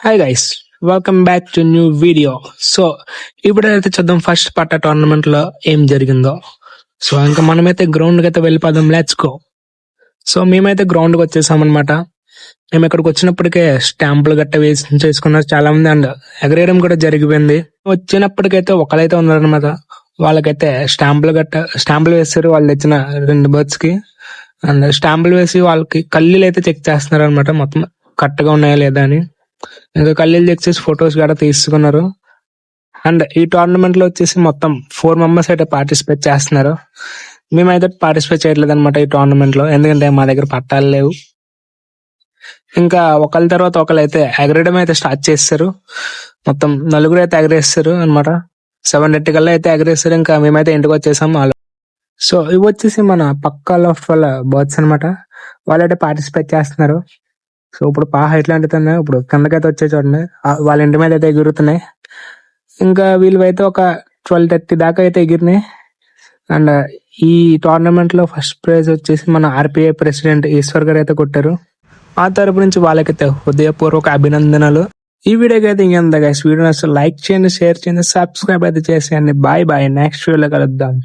Hi guys, welcome back to new video. So ఇప్పుడైతే చూద్దాం first పట్ట టోర్నమెంట్ లో ఏం జరిగిందో. సో ఇంకా మనమైతే గ్రౌండ్ కి అయితే వెళ్ళిపోదాం, లెట్స్ గో. సో మేమైతే గ్రౌండ్ కి వచ్చేసాం అనమాట. మేము ఇక్కడికి వచ్చినప్పటికే స్టాంపులు గట్ట వేసి చేసుకున్నారు చాలా మంది, అండ్ ఎగరేయడం కూడా జరిగిపోయింది. వచ్చినప్పటికైతే ఒకరైతే ఉన్నారనమాట, వాళ్ళకైతే స్టాంపులు వేస్తారు వాళ్ళు తెచ్చిన 2 బర్డ్స్ కి. అండ్ స్టాంపులు వేసి వాళ్ళకి కల్లీలు అయితే చెక్ చేస్తున్నారు అనమాట, మొత్తం కరెక్ట్ గా ఉన్నాయా లేదా అని. ఇంకా కల్లీలు చెక్ చేసి ఫొటోస్ కూడా తీసుకున్నారు. అండ్ ఈ టోర్నమెంట్ లో వచ్చేసి మొత్తం 4 మెంబర్స్ అయితే పార్టిసిపేట్ చేస్తున్నారు. మేమైతే పార్టిసిపేట్ చేయట్లేదు అనమాట ఈ టోర్నమెంట్ లో, ఎందుకంటే మా దగ్గర పట్టాలు లేవు. ఇంకా ఒకళ్ళ తర్వాత ఒకళ్ళు అయితే ఎగరడం అయితే స్టార్ట్ చేస్తారు. మొత్తం 4 అయితే ఎగరేస్తారు అనమాట. 7:30 కల్లా అయితే ఎగరేస్తారు. ఇంకా మేమైతే ఇంటికి వచ్చేసాం. సో ఇవి వచ్చేసి మన పక్క లెఫ్ట్ వాళ్ళ బర్డ్స్ అనమాట, వాళ్ళైతే పార్టిసిపేట్ చేస్తున్నారు. సో ఇప్పుడు హైట్ లాంటితున్నాయి, ఇప్పుడు కిందకైతే వచ్చే చూడండి, వాళ్ళ ఇంటి మీద అయితే ఎగురుతున్నాయి. ఇంకా వీళ్ళు అయితే ఒక 12:30 దాకా అయితే ఎగిరినాయి. అండ్ ఈ టోర్నమెంట్ లో ఫస్ట్ ప్రైజ్ వచ్చేసి మన ఆర్పిఐ ప్రెసిడెంట్ ఈశ్వర్ గారు అయితే కొట్టారు. ఆ తరపు నుంచి వాళ్ళకైతే హృదయపూర్వక అభినందనలు. ఈ వీడియోకి అయితే ఇంకెంత గైస్, వీడియో లైక్ చేయండి, షేర్ చేయండి, సబ్స్క్రైబ్ అయితే చేసేయండి. బాయ్ బాయ్, నెక్స్ట్ వీడియోలో కలుద్దాం.